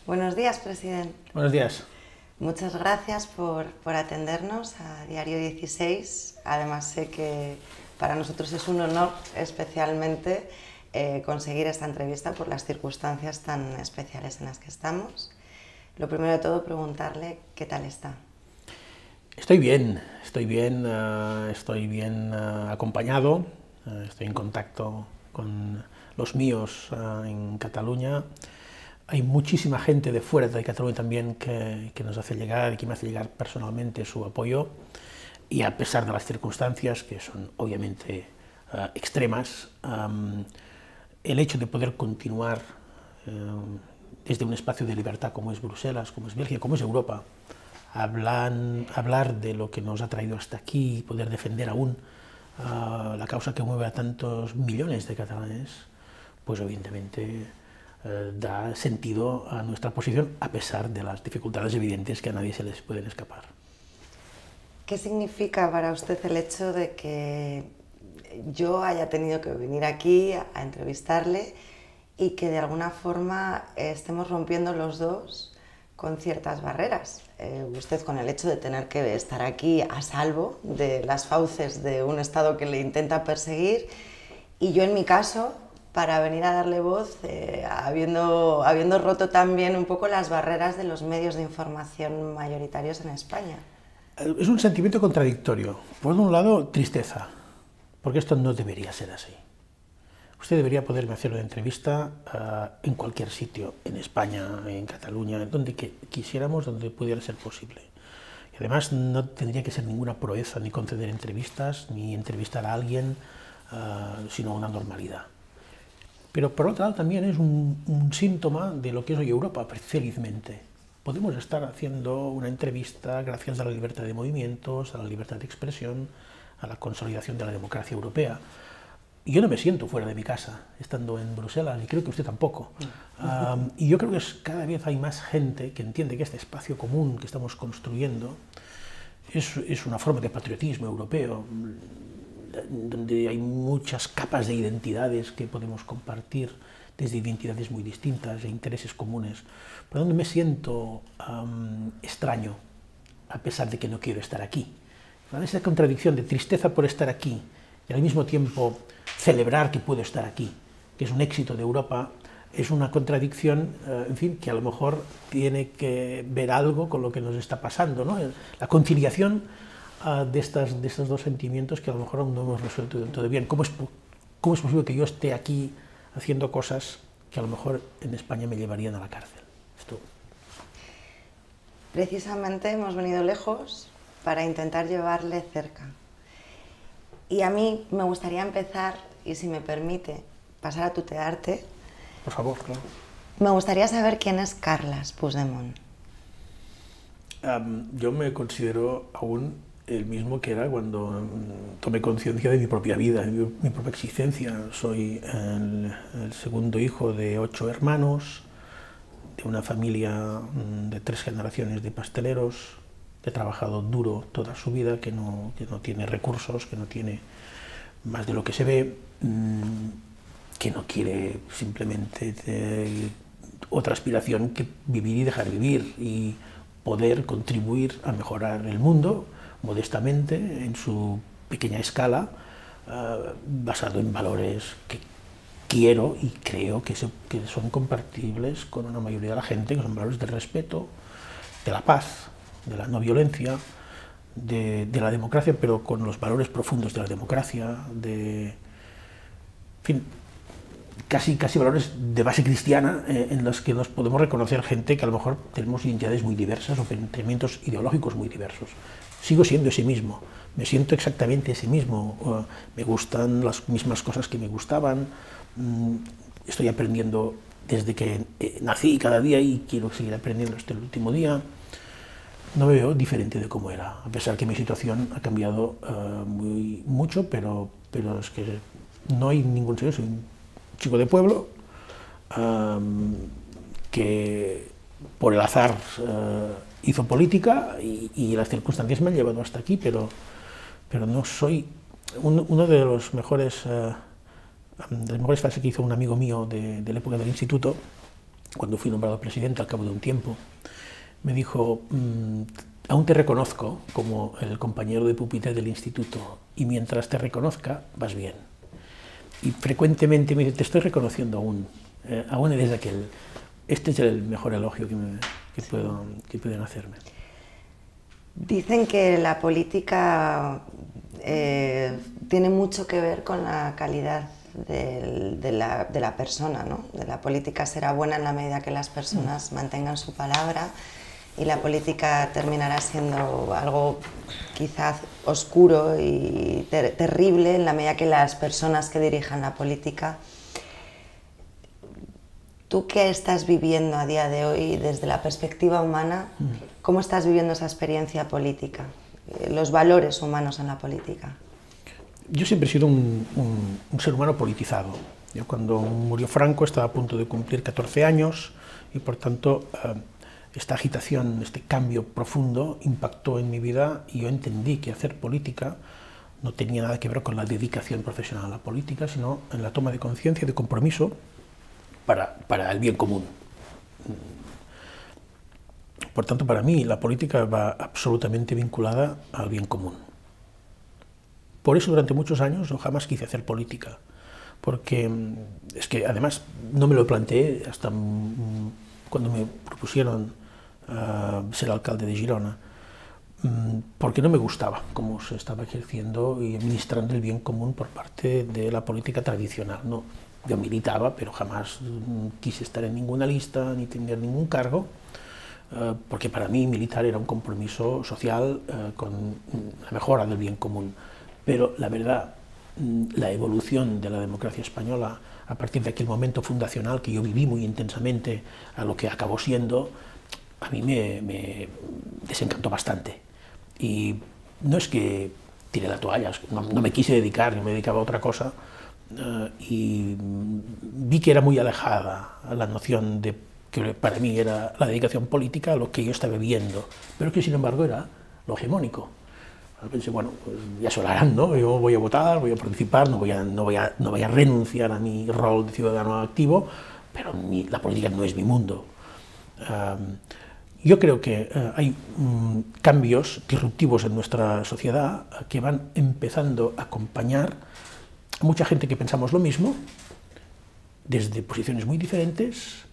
Buenos días, presidente. Buenos días. Muchas gracias por atendernos a Diario 16. Además, sé que para nosotros es un honor especialmente conseguir esta entrevista por las circunstancias tan especiales en las que estamos. Lo primero de todo, preguntarle qué tal está. Estoy bien acompañado, estoy en contacto con los míos en Cataluña. Hay muchísima gente de fuera de Cataluña también que nos hace llegar y que me hace llegar personalmente su apoyo, y a pesar de las circunstancias, que son obviamente extremas, el hecho de poder continuar desde un espacio de libertad como es Bruselas, como es Bélgica, como es Europa, hablar de lo que nos ha traído hasta aquí y poder defender aún la causa que mueve a tantos millones de catalanes, pues evidentemente da sentido a nuestra posición, a pesar de las dificultades evidentes que a nadie se les pueden escapar. ¿Qué significa para usted el hecho de que yo haya tenido que venir aquí a entrevistarle y que de alguna forma estemos rompiendo los dos con ciertas barreras? Usted con el hecho de tener que estar aquí a salvo de las fauces de un Estado que le intenta perseguir, y yo en mi caso para venir a darle voz, habiendo roto también un poco las barreras de los medios de información mayoritarios en España. Es un sentimiento contradictorio. Por un lado, tristeza, porque esto no debería ser así. Usted debería poderme hacer una entrevista en cualquier sitio, en España, en Cataluña, donde quisiéramos, donde pudiera ser posible. Y además no tendría que ser ninguna proeza ni conceder entrevistas, ni entrevistar a alguien, sino una normalidad. Pero por otro lado también es un síntoma de lo que es hoy Europa, felizmente. Podemos estar haciendo una entrevista gracias a la libertad de movimientos, a la libertad de expresión, a la consolidación de la democracia europea. Y yo no me siento fuera de mi casa, estando en Bruselas, y creo que usted tampoco. Y yo creo que cada vez hay más gente que entiende que este espacio común que estamos construyendo es una forma de patriotismo europeo, donde hay muchas capas de identidades que podemos compartir, desde identidades muy distintas e intereses comunes, por donde me siento extraño, a pesar de que no quiero estar aquí. Esa contradicción de tristeza por estar aquí y al mismo tiempo celebrar que puedo estar aquí, que es un éxito de Europa, es una contradicción, en fin, que a lo mejor tiene que ver algo con lo que nos está pasando, ¿no? La conciliación de estos dos sentimientos que a lo mejor aún no hemos resuelto del todo bien. ¿Cómo es posible que yo esté aquí haciendo cosas que a lo mejor en España me llevarían a la cárcel? Esto. Precisamente hemos venido lejos para intentar llevarle cerca. Y a mí me gustaría empezar, y si me permite, pasar a tutearte. Por favor, claro. Me gustaría saber quién es Carles Puigdemont. Yo me considero aún el mismo que era cuando tomé conciencia de mi propia vida, de mi propia existencia. Soy el segundo hijo de 8 hermanos, de una familia de 3 generaciones de pasteleros, que ha trabajado duro toda su vida, que no tiene recursos, que no tiene más de lo que se ve, que no quiere simplemente otra aspiración que vivir y dejar vivir, y poder contribuir a mejorar el mundo modestamente, en su pequeña escala, basado en valores que quiero y creo que son compartibles con una mayoría de la gente, que son valores del respeto, de la paz, de la no violencia, de la democracia, pero con los valores profundos de la democracia, en fin, casi valores de base cristiana, en los que nos podemos reconocer gente que a lo mejor tenemos identidades muy diversas o pensamientos ideológicos muy diversos. Sigo siendo ese mismo, me siento exactamente ese mismo, me gustan las mismas cosas que me gustaban, estoy aprendiendo desde que nací cada día y quiero seguir aprendiendo hasta el último día. No me veo diferente de cómo era, a pesar que mi situación ha cambiado mucho, pero es que no hay ningún sentido. Soy un chico de pueblo que por el azar hizo política y las circunstancias me han llevado hasta aquí, pero no soy uno de los mejores, de las mejores frases que hizo un amigo mío de la época del instituto, cuando fui nombrado presidente al cabo de un tiempo, me dijo, aún te reconozco como el compañero de pupitre del instituto y mientras te reconozca vas bien. Y frecuentemente me dice, te estoy reconociendo aún eres aquel. Este es el mejor elogio que pueden hacerme. Dicen que la política tiene mucho que ver con la calidad de la persona, ¿no? La política será buena en la medida que las personas mantengan su palabra y la política terminará siendo algo quizás oscuro y terrible en la medida que las personas que dirijan la política. ¿Tú qué estás viviendo a día de hoy desde la perspectiva humana? ¿Cómo estás viviendo esa experiencia política? Los valores humanos en la política. Yo siempre he sido un ser humano politizado. Yo cuando murió Franco estaba a punto de cumplir 14 años y por tanto esta agitación, este cambio profundo impactó en mi vida y yo entendí que hacer política no tenía nada que ver con la dedicación profesional a la política, sino en la toma de conciencia y de compromiso para el bien común. Por tanto, para mí la política va absolutamente vinculada al bien común. Por eso durante muchos años yo jamás quise hacer política, porque es que además no me lo planteé hasta cuando me propusieron ser alcalde de Girona, porque no me gustaba cómo se estaba ejerciendo y administrando el bien común por parte de la política tradicional. No, yo militaba, pero jamás quise estar en ninguna lista ni tener ningún cargo, porque para mí militar era un compromiso social con la mejora del bien común. Pero la verdad, la evolución de la democracia española a partir de aquel momento fundacional que yo viví muy intensamente a lo que acabó siendo, a mí me desencantó bastante. Y no es que tiré la toalla, no me quise dedicar, yo me dedicaba a otra cosa, y vi que era muy alejada la noción de que para mí era la dedicación política a lo que yo estaba viviendo, pero que sin embargo era lo hegemónico. Pensé, bueno, pues ya se lo harán, ¿no? Yo voy a votar, voy a participar, no voy a renunciar a mi rol de ciudadano activo, pero la política no es mi mundo. Yo creo que hay cambios disruptivos en nuestra sociedad que van empezando a acompañar a mucha gente que pensamos lo mismo, desde posiciones muy diferentes,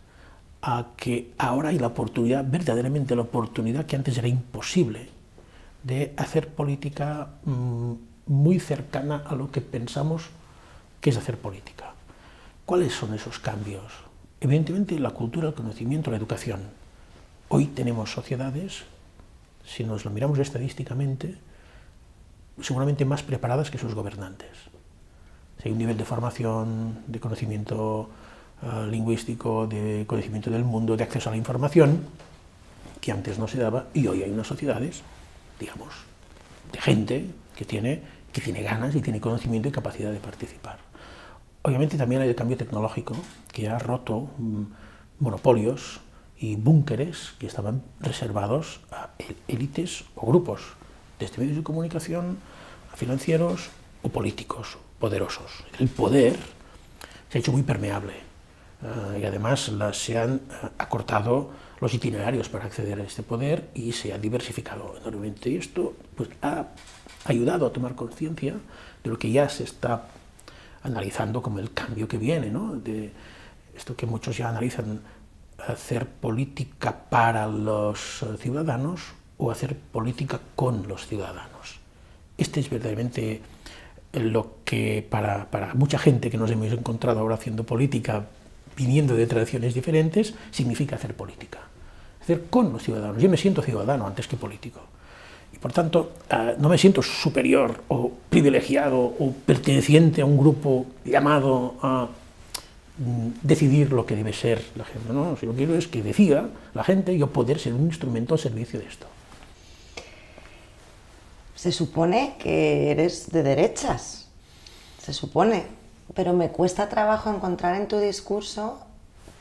a que ahora hay la oportunidad, verdaderamente la oportunidad que antes era imposible, de hacer política muy cercana a lo que pensamos que es hacer política. ¿Cuáles son esos cambios? Evidentemente la cultura, el conocimiento, la educación. Hoy tenemos sociedades, si nos lo miramos estadísticamente, seguramente más preparadas que sus gobernantes. Si hay un nivel de formación, de conocimiento lingüístico, de conocimiento del mundo, de acceso a la información, que antes no se daba, y hoy hay unas sociedades, digamos, de gente que tiene ganas y tiene conocimiento y capacidad de participar. Obviamente también hay el cambio tecnológico que ha roto monopolios y búnkeres que estaban reservados a élites o grupos, desde medios de comunicación a financieros o políticos poderosos. El poder se ha hecho muy permeable y además se han acortado los itinerarios para acceder a este poder y se ha diversificado enormemente. Y esto pues, ha ayudado a tomar conciencia de lo que ya se está analizando como el cambio que viene, ¿no? De esto que muchos ya analizan, hacer política para los ciudadanos o hacer política con los ciudadanos. Este es verdaderamente lo que para mucha gente que nos hemos encontrado ahora haciendo política, viniendo de tradiciones diferentes, significa hacer política. Hacer con los ciudadanos. Yo me siento ciudadano antes que político. Y por tanto, no me siento superior o privilegiado o perteneciente a un grupo llamado a decidir lo que debe ser la gente. No, si lo que quiero es que decida la gente y yo poder ser un instrumento al servicio de esto. Se supone que eres de derechas, se supone, pero me cuesta trabajo encontrar en tu discurso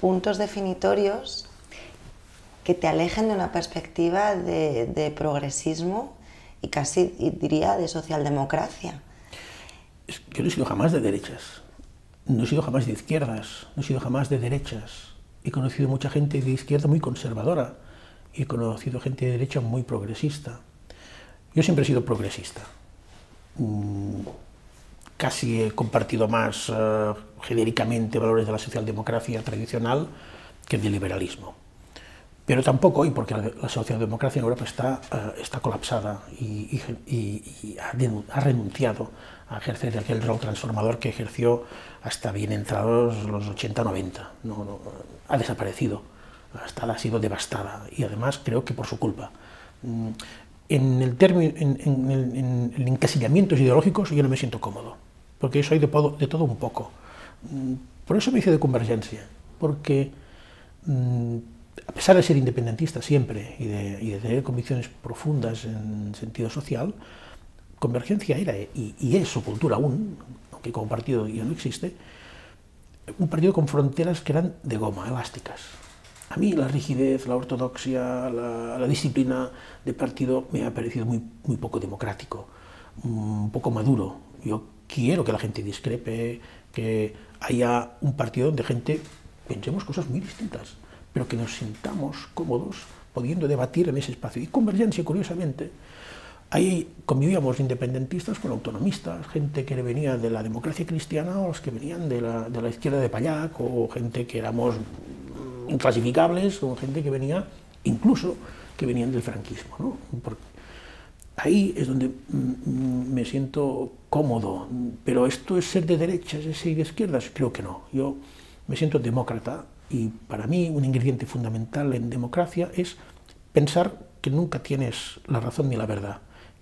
puntos definitorios que te alejen de una perspectiva de progresismo y casi diría de socialdemocracia. Yo no he sido jamás de derechas, no he sido jamás de izquierdas, no he sido jamás de derechas. he conocido mucha gente de izquierda muy conservadora, y he conocido gente de derecha muy progresista. Yo siempre he sido progresista. Casi he compartido más genéricamente valores de la socialdemocracia tradicional que del liberalismo. Pero tampoco hoy, porque la socialdemocracia en Europa está colapsada y ha renunciado a ejercer aquel rol transformador que ejerció hasta bien entrados los 80-90. Ha desaparecido, ha sido devastada, y además creo que por su culpa. En el encasillamientos ideológicos yo no me siento cómodo, porque soy de todo un poco. Por eso me hice de Convergencia, porque a pesar de ser independentista siempre y de tener convicciones profundas en sentido social, Convergencia era y es su cultura aún, aunque como partido ya no existe, un partido con fronteras que eran de goma, elásticas. A mí la rigidez, la ortodoxia, la disciplina de partido me ha parecido muy poco democrático, un poco maduro. Yo quiero que la gente discrepe, que haya un partido donde gente pensemos cosas muy distintas, pero que nos sintamos cómodos pudiendo debatir en ese espacio. Y Convergencia, curiosamente, ahí convivíamos independentistas con autonomistas, gente que venía de la democracia cristiana o los que venían de la izquierda de Pallac, o gente que éramos inclasificables, o gente que venía, incluso, que venían del franquismo, ¿no? Ahí es donde me siento cómodo, pero esto es ser de derechas, es ser de izquierdas, creo que no. Yo me siento demócrata, y para mí un ingrediente fundamental en democracia es pensar que nunca tienes la razón ni la verdad,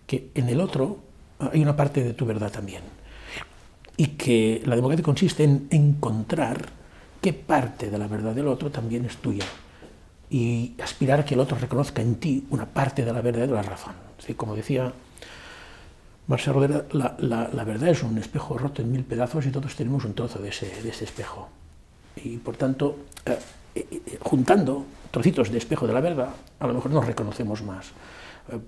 que en el otro hay una parte de tu verdad también, y que la democracia consiste en encontrar qué parte de la verdad del otro también es tuya, y aspirar a que el otro reconozca en ti una parte de la verdad y de la razón. ¿Sí? Como decía Marcel Rodera, la verdad es un espejo roto en 1000 pedazos y todos tenemos un trozo de ese espejo. Y por tanto, juntando trocitos de espejo de la verdad, a lo mejor nos reconocemos más.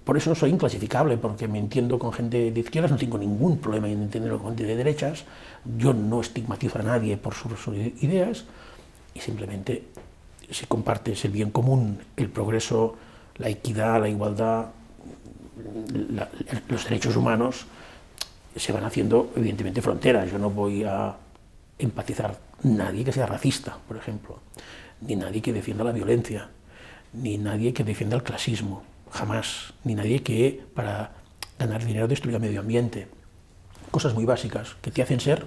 Por eso soy inclasificable, porque me entiendo con gente de izquierdas, no tengo ningún problema en entenderlo con gente de derechas, yo no estigmatizo a nadie por sus ideas, y simplemente si compartes el bien común, el progreso, la equidad, la igualdad, los derechos humanos, se van haciendo evidentemente fronteras. Yo no voy a empatizar nadie que sea racista, por ejemplo, ni nadie que defienda la violencia, ni nadie que defienda el clasismo, jamás, ni nadie que para ganar dinero destruya el medio ambiente. Cosas muy básicas que te hacen ser,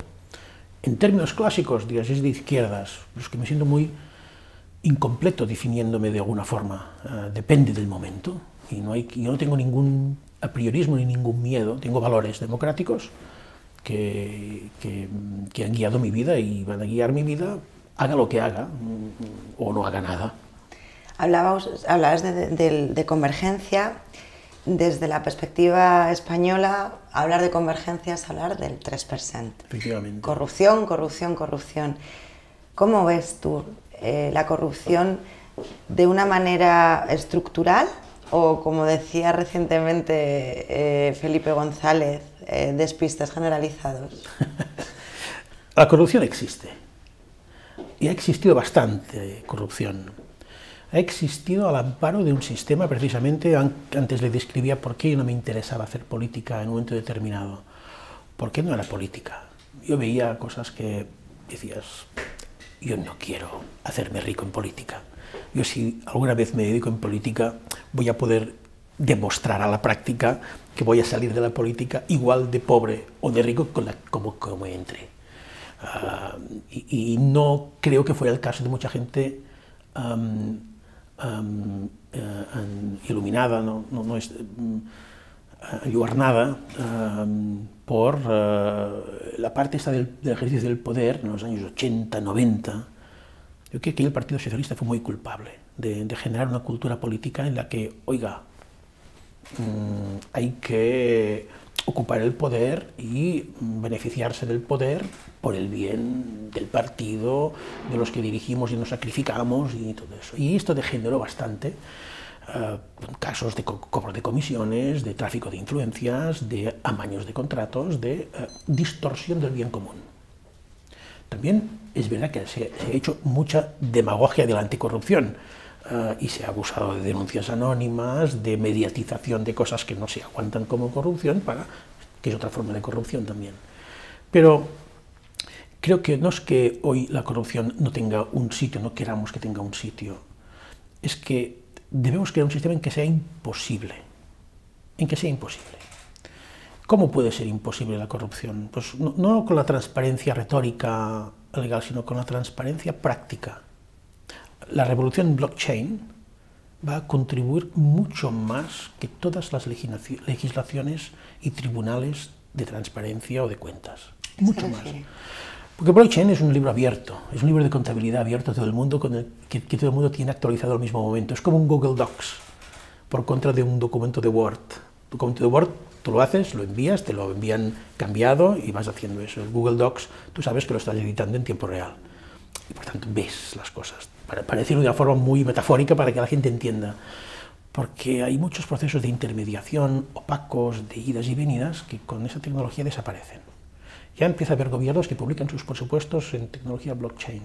en términos clásicos, digas, es de izquierdas, pues que me siento muy incompleto definiéndome de alguna forma, depende del momento, y yo no tengo ningún apriorismo ni ningún miedo, tengo valores democráticos que han guiado mi vida y van a guiar mi vida, haga lo que haga o no haga nada. Hablabas de Convergencia. Desde la perspectiva española, hablar de convergencia es hablar del 3%. Efectivamente. Corrupción, corrupción, corrupción. ¿Cómo ves tú la corrupción de una manera estructural o, como decía recientemente Felipe González, despistes generalizados? La corrupción existe, y ha existido bastante corrupción. Ha existido al amparo de un sistema, precisamente, antes le describía por qué no me interesaba hacer política en un momento determinado. ¿Por qué no era política? Yo veía cosas que decías, yo no quiero hacerme rico en política. Yo, si alguna vez me dedico en política, voy a poder demostrar a la práctica que voy a salir de la política igual de pobre o de rico como entré. Y no creo que fuera el caso de mucha gente iluminada, no es ayudarnada por la parte esta del ejercicio del poder en los años 80, 90. Yo creo que el Partido Socialista fue muy culpable de generar una cultura política en la que, oiga, hay que ocupar el poder y beneficiarse del poder por el bien del partido, de los que dirigimos y nos sacrificamos y todo eso. Y esto degeneró bastante, casos de cobro de comisiones, de tráfico de influencias, de amaños de contratos, de distorsión del bien común. También es verdad que se ha hecho mucha demagogia de la anticorrupción y se ha abusado de denuncias anónimas, de mediatización de cosas que no se aguantan como corrupción, que es otra forma de corrupción también. Pero creo que no es que hoy la corrupción no tenga un sitio, no queramos que tenga un sitio, es que debemos crear un sistema en que sea imposible, ¿Cómo puede ser imposible la corrupción? Pues no con la transparencia retórica legal, sino con la transparencia práctica. La revolución blockchain va a contribuir mucho más que todas las legislaciones y tribunales de transparencia o de cuentas. Mucho más. Porque blockchain es un libro abierto, es un libro de contabilidad abierto a todo el mundo, que todo el mundo tiene actualizado al mismo momento. Es como un Google Docs, por contra de un documento de Word. Documento de Word, tú lo haces, lo envías, te lo envían cambiado y vas haciendo eso. El Google Docs, tú sabes que lo estás editando en tiempo real. Y por tanto ves las cosas, para decirlo de una forma muy metafórica para que la gente entienda. Porque hay muchos procesos de intermediación opacos, de idas y venidas, que con esa tecnología desaparecen. Ya empieza a haber gobiernos que publican sus presupuestos en tecnología blockchain,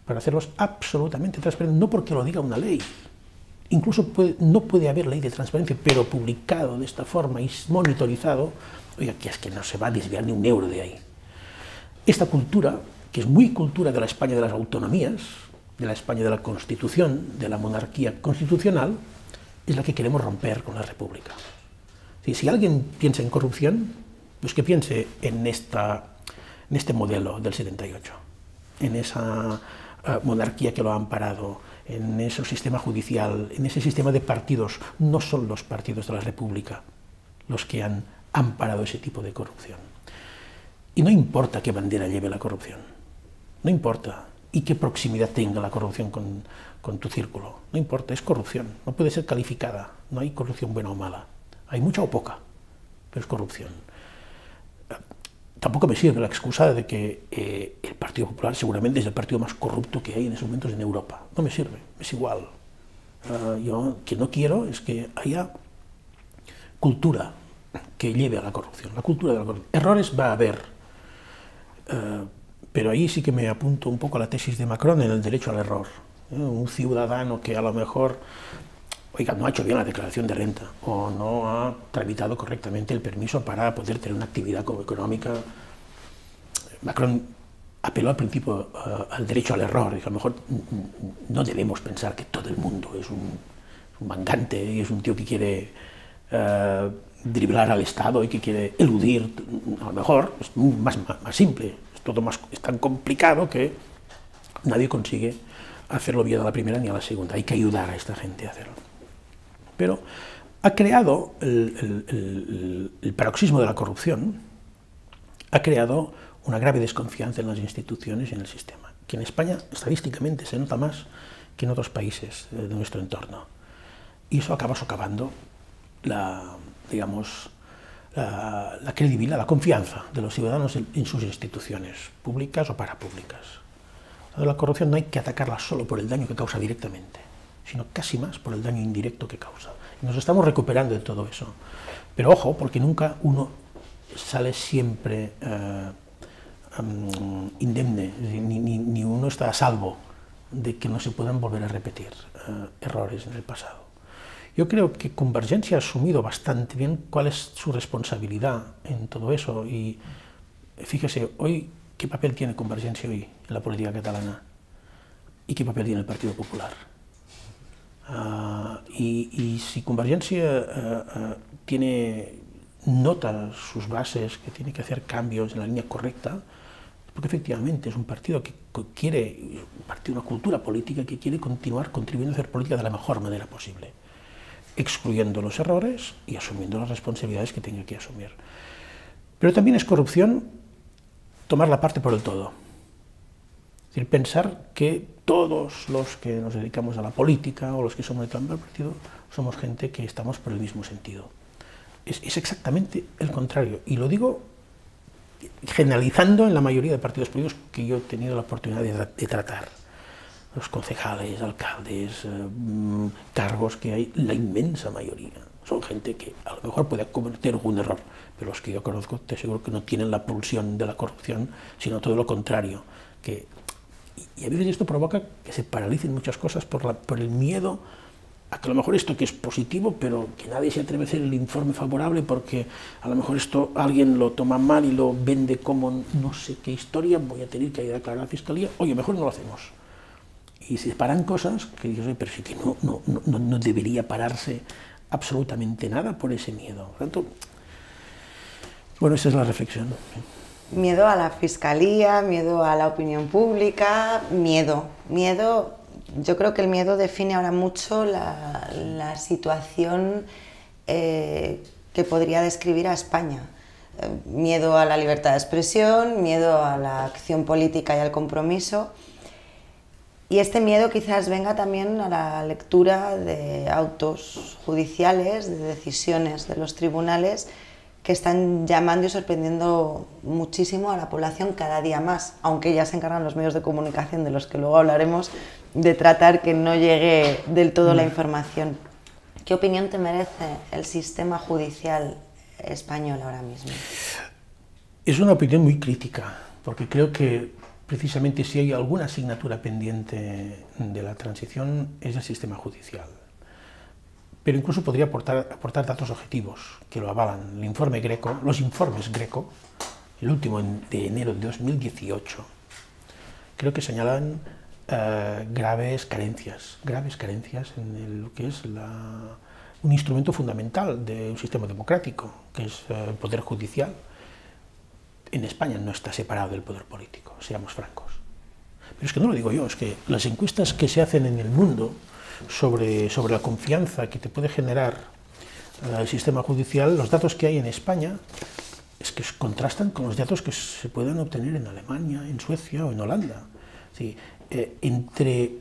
para hacerlos absolutamente transparentes, no porque lo diga una ley. Incluso no puede haber ley de transparencia, pero publicado de esta forma y monitorizado, oiga, que es que no se va a desviar ni un euro de ahí. Esta cultura, que es muy cultura de la España de las autonomías, de la España de la Constitución, de la monarquía constitucional, es la que queremos romper con la República. Si alguien piensa en corrupción, pues que piense en este modelo del 78, en esa monarquía que lo ha amparado, en ese sistema judicial, en ese sistema de partidos. No son los partidos de la República los que han amparado ese tipo de corrupción. Y no importa qué bandera lleve la corrupción, no importa, y qué proximidad tenga la corrupción con tu círculo, no importa, es corrupción, no puede ser calificada, no hay corrupción buena o mala, hay mucha o poca, pero es corrupción. Tampoco me sirve la excusa de que el Partido Popular seguramente es el partido más corrupto que hay en esos momentos en Europa. No me sirve, es igual. Yo que no quiero es que haya cultura que lleve a la corrupción, la cultura de la corrupción. Errores va a haber, pero ahí sí que me apunto un poco a la tesis de Macron en el derecho al error. Un ciudadano que a lo mejor, oiga, no ha hecho bien la declaración de renta o no ha tramitado correctamente el permiso para poder tener una actividad económica. Macron apeló al principio al derecho al error, y a lo mejor no debemos pensar que todo el mundo es un mangante y es un tío que quiere driblar al Estado y que quiere eludir. A lo mejor es más simple, es tan complicado que nadie consigue hacerlo bien a la primera ni a la segunda. Hay que ayudar a esta gente a hacerlo. Pero ha creado el paroxismo de la corrupción, ha creado una grave desconfianza en las instituciones y en el sistema, que en España estadísticamente se nota más que en otros países de nuestro entorno. Y eso acaba socavando la credibilidad, la confianza de los ciudadanos en sus instituciones, públicas o parapúblicas. La corrupción no hay que atacarla solo por el daño que causa directamente, sino casi más por el daño indirecto que causa. Y nos estamos recuperando de todo eso. Pero ojo, porque nunca uno sale siempre indemne, ni uno está a salvo de que no se puedan volver a repetir errores en el pasado. Yo creo que Convergencia ha asumido bastante bien cuál es su responsabilidad en todo eso. Y fíjese, hoy, ¿qué papel tiene Convergencia hoy en la política catalana? ¿Y qué papel tiene el Partido Popular? Y si Convergencia nota sus bases, que tiene que hacer cambios en la línea correcta, porque efectivamente es un partido que quiere, una cultura política que quiere continuar contribuyendo a hacer política de la mejor manera posible, excluyendo los errores y asumiendo las responsabilidades que tenga que asumir. Pero también es corrupción tomar la parte por el todo. Es decir, pensar que todos los que nos dedicamos a la política o los que somos del partido somos gente que estamos por el mismo sentido. Es exactamente el contrario, y lo digo generalizando en la mayoría de partidos políticos que yo he tenido la oportunidad de tratar. Los concejales, alcaldes, cargos que hay, la inmensa mayoría Son gente que a lo mejor puede cometer algún error, pero los que yo conozco te aseguro que no tienen la pulsión de la corrupción, sino todo lo contrario. Y a veces esto provoca que se paralicen muchas cosas por el miedo a que a lo mejor esto que es positivo, pero que nadie se atreve a hacer el informe favorable porque a lo mejor esto alguien lo toma mal y lo vende como no sé qué historia, voy a tener que ir a declarar a la Fiscalía, oye, mejor no lo hacemos. Y se paran cosas que dices, pero sí que no debería pararse absolutamente nada por ese miedo. Por tanto, bueno, esa es la reflexión. Miedo a la Fiscalía, miedo a la opinión pública, miedo. Yo creo que el miedo define ahora mucho la situación que podría describir a España. Miedo a la libertad de expresión, miedo a la acción política y al compromiso. Y este miedo quizás venga también a la lectura de autos judiciales, de decisiones de los tribunales que están llamando y sorprendiendo muchísimo a la población cada día más, aunque ya se encargan los medios de comunicación, de los que luego hablaremos, de tratar que no llegue del todo la información. ¿Qué opinión te merece el sistema judicial español ahora mismo? Es una opinión muy crítica, porque creo que precisamente si hay alguna asignatura pendiente de la transición es el sistema judicial. Pero incluso podría aportar datos objetivos que lo avalan. El informe Greco, los informes Greco, el último de enero de 2018, creo que señalan graves carencias en lo que es un instrumento fundamental de un sistema democrático, que es el poder judicial. En España no está separado del poder político, seamos francos. Pero es que no lo digo yo, es que las encuestas que se hacen en el mundo sobre la confianza que te puede generar el sistema judicial, los datos que hay en España es que contrastan con los datos que se pueden obtener en Alemania, en Suecia o en Holanda. Sí, entre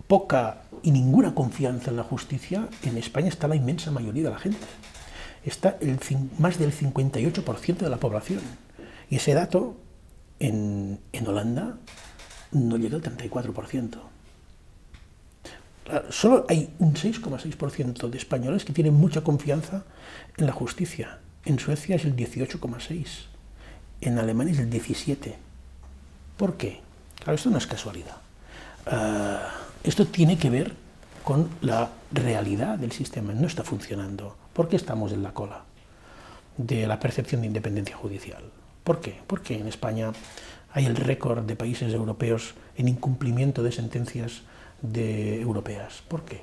poca y ninguna confianza en la justicia, en España está la inmensa mayoría de la gente. Está más del 58% de la población. Y ese dato en Holanda no llega al 34%. Solo hay un 6,6% de españoles que tienen mucha confianza en la justicia. En Suecia es el 18,6%. En Alemania es el 17%. ¿Por qué? Claro, esto no es casualidad. Esto tiene que ver con la realidad del sistema. No está funcionando. ¿Por qué estamos en la cola de la percepción de independencia judicial? ¿Por qué? Porque en España hay el récord de países europeos en incumplimiento de sentencias europeas. ¿Por qué?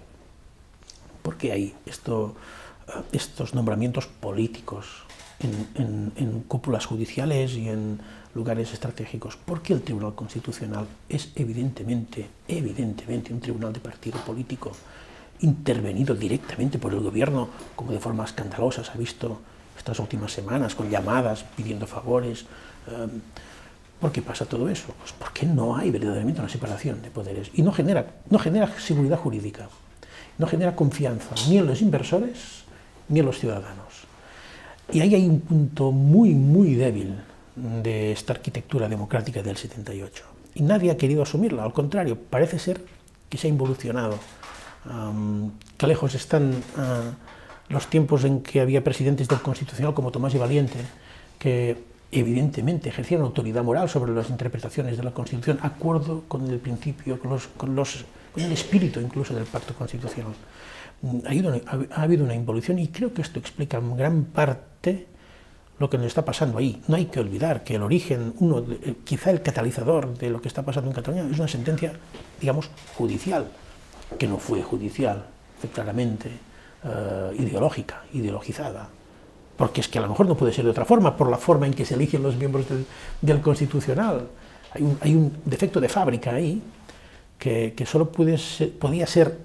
¿Por qué hay estos nombramientos políticos en cúpulas judiciales y en lugares estratégicos? Porque el Tribunal Constitucional es evidentemente un tribunal de partido político intervenido directamente por el gobierno, como de forma escandalosa se ha visto estas últimas semanas, con llamadas pidiendo favores. ¿Por qué pasa todo eso? Pues porque no hay verdaderamente una separación de poderes y no genera seguridad jurídica, no genera confianza ni en los inversores ni en los ciudadanos. Y ahí hay un punto muy débil de esta arquitectura democrática del 78. Y nadie ha querido asumirla, al contrario, parece ser que se ha involucionado. Que lejos están los tiempos en que había presidentes del Constitucional como Tomás y Valiente, que evidentemente ejercían autoridad moral sobre las interpretaciones de la Constitución, acuerdo con el principio, con el espíritu incluso del pacto constitucional. Ha habido una involución y creo que esto explica en gran parte lo que nos está pasando ahí. No hay que olvidar que el origen, quizá el catalizador de lo que está pasando en Cataluña es una sentencia, digamos, judicial, que no fue judicial, fue claramente ideológica, ideologizada. Porque es que a lo mejor no puede ser de otra forma, por la forma en que se eligen los miembros del Constitucional. Hay un defecto de fábrica ahí que solo podía ser,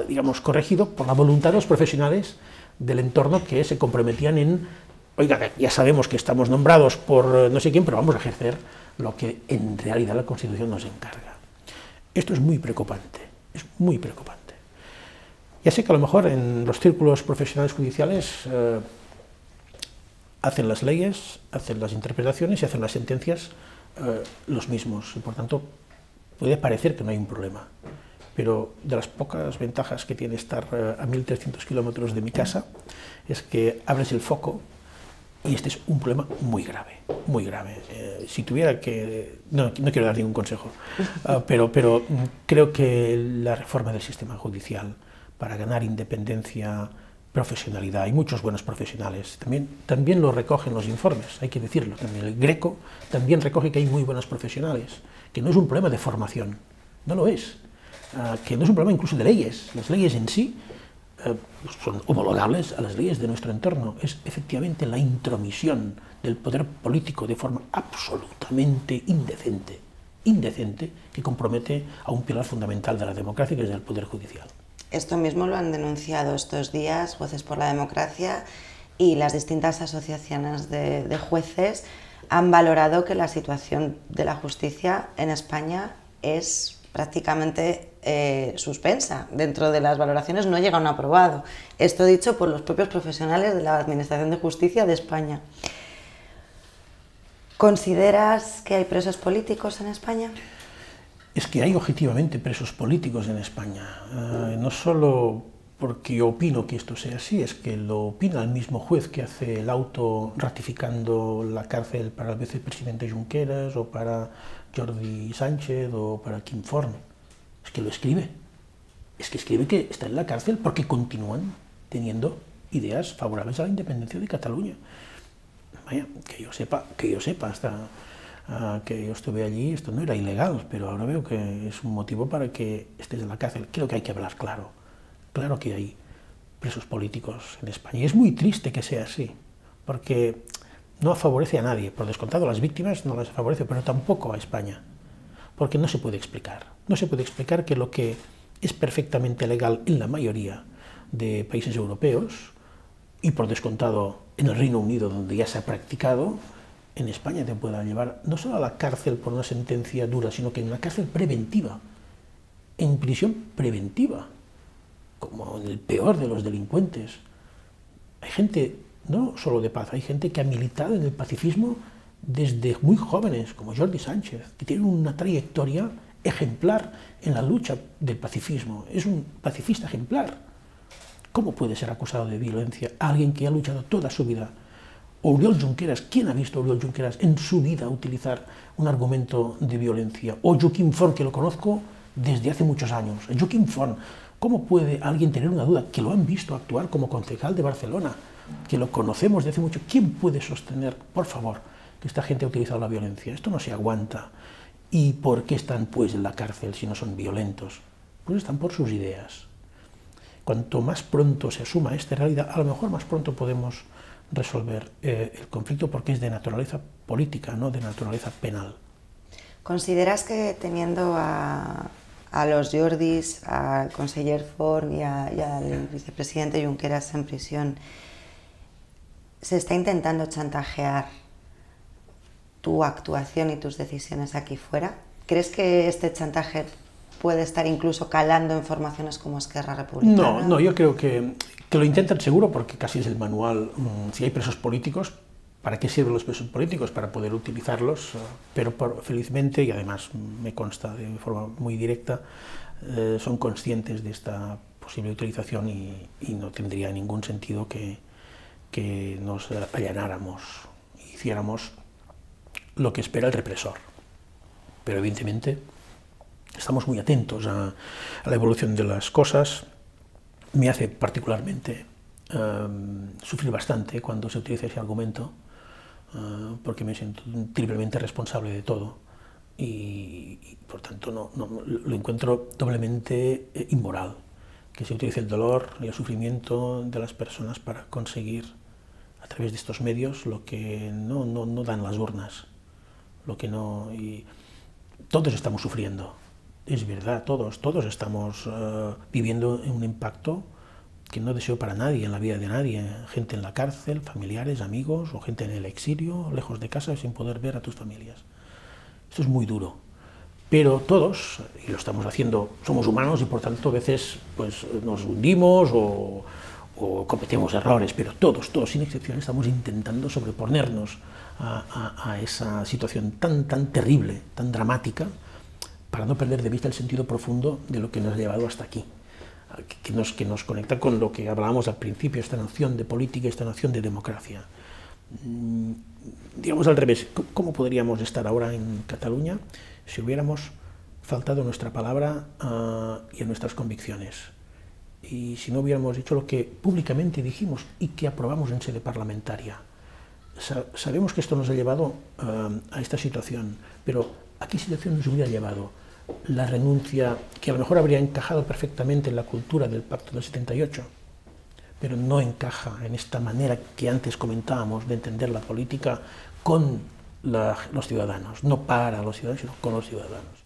digamos, corregido por la voluntad de los profesionales del entorno que se comprometían en, oiga, ya sabemos que estamos nombrados por no sé quién, pero vamos a ejercer lo que en realidad la Constitución nos encarga. Esto es muy preocupante, es muy preocupante. Ya sé que a lo mejor en los círculos profesionales judiciales hacen las leyes, hacen las interpretaciones y hacen las sentencias los mismos, y por tanto puede parecer que no hay un problema. pero de las pocas ventajas que tiene estar a 1.300 kilómetros de mi casa es que abres el foco y este es un problema muy grave, muy grave. Si tuviera que... No quiero dar ningún consejo, pero creo que la reforma del sistema judicial para ganar independencia, profesionalidad, hay muchos buenos profesionales, también lo recogen los informes, hay que decirlo, también el Greco también recoge que hay muy buenos profesionales, que no es un problema de formación, no lo es, que no es un problema incluso de leyes, las leyes en sí son homologables a las leyes de nuestro entorno, es efectivamente la intromisión del poder político de forma absolutamente indecente, que compromete a un pilar fundamental de la democracia, que es el poder judicial. Esto mismo lo han denunciado estos días Jueces por la Democracia y las distintas asociaciones de jueces han valorado que la situación de la justicia en España es prácticamente suspensa. Dentro de las valoraciones no llega a un aprobado. Esto dicho por los propios profesionales de la Administración de Justicia de España. ¿Consideras que hay presos políticos en España? Es que hay objetivamente presos políticos en España, no solo porque yo opino que esto sea así, es que lo opina el mismo juez que hace el auto ratificando la cárcel para el vicepresidente Junqueras o para Jordi Sánchez o para Quim Forn. Es que lo escribe. Es que escribe que está en la cárcel porque continúan teniendo ideas favorables a la independencia de Cataluña. Vaya, que yo sepa, hasta que yo estuve allí, esto no era ilegal, pero ahora veo que es un motivo para que estés en la cárcel. Creo que hay que hablar claro. Claro que hay presos políticos en España. Y es muy triste que sea así, porque no favorece a nadie. Por descontado, a las víctimas no las favorece, pero tampoco a España, porque no se puede explicar. No se puede explicar que lo que es perfectamente legal en la mayoría de países europeos, y por descontado en el Reino Unido, donde ya se ha practicado, en España te pueda llevar no solo a la cárcel por una sentencia dura, sino que en una cárcel preventiva, en prisión preventiva, como en el peor de los delincuentes. Hay gente, no solo de paz, hay gente que ha militado en el pacifismo desde muy jóvenes, como Jordi Sánchez, que tienen una trayectoria ejemplar en la lucha del pacifismo. Es un pacifista ejemplar. ¿Cómo puede ser acusado de violencia alguien que ha luchado toda su vida? Oriol Junqueras, ¿quién ha visto a Oriol Junqueras en su vida utilizar un argumento de violencia? O Joaquim Forn, que lo conozco desde hace muchos años. Joaquim Forn, ¿cómo puede alguien tener una duda? Que lo han visto actuar como concejal de Barcelona, que lo conocemos desde hace mucho. ¿Quién puede sostener, por favor, que esta gente ha utilizado la violencia? Esto no se aguanta. ¿Y por qué están pues en la cárcel si no son violentos? Pues están por sus ideas. Cuanto más pronto se asuma esta realidad, a lo mejor más pronto podemos resolver el conflicto, porque es de naturaleza política, no de naturaleza penal. ¿Consideras que teniendo a los Jordis, al conseller Forn y al vicepresidente Junqueras en prisión, se está intentando chantajear tu actuación y tus decisiones aquí fuera? ¿Crees que este chantaje puede estar incluso calando en formaciones como Esquerra Republicana? No, yo creo que lo intentan seguro, porque casi es el manual. Si hay presos políticos, ¿para qué sirven los presos políticos? Para poder utilizarlos, pero felizmente, y además me consta de forma muy directa, son conscientes de esta posible utilización y no tendría ningún sentido que nos allanáramos y hiciéramos lo que espera el represor. Pero evidentemente estamos muy atentos a la evolución de las cosas. Me hace particularmente sufrir bastante cuando se utiliza ese argumento, porque me siento triplemente responsable de todo y por tanto lo encuentro doblemente inmoral, que se utilice el dolor y el sufrimiento de las personas para conseguir a través de estos medios lo que no dan las urnas, lo que no... Y todos estamos sufriendo. Es verdad, todos estamos viviendo un impacto que no deseo para nadie, en la vida de nadie. Gente en la cárcel, familiares, amigos, o gente en el exilio, lejos de casa, sin poder ver a tus familias. Esto es muy duro. Pero todos, y lo estamos haciendo, somos humanos y por tanto a veces pues, nos hundimos o cometemos errores, pero todos, sin excepción, estamos intentando sobreponernos a esa situación tan terrible, tan dramática, para no perder de vista el sentido profundo de lo que nos ha llevado hasta aquí, que nos conecta con lo que hablábamos al principio, esta noción de política, esta noción de democracia. Digamos al revés, ¿cómo podríamos estar ahora en Cataluña si hubiéramos faltado a nuestra palabra y a nuestras convicciones? Y si no hubiéramos dicho lo que públicamente dijimos y que aprobamos en sede parlamentaria. Sabemos que esto nos ha llevado a esta situación, pero ¿a qué situación nos hubiera llevado la renuncia, que a lo mejor habría encajado perfectamente en la cultura del Pacto del 78, pero no encaja en esta manera que antes comentábamos de entender la política con los ciudadanos, no para los ciudadanos, sino con los ciudadanos?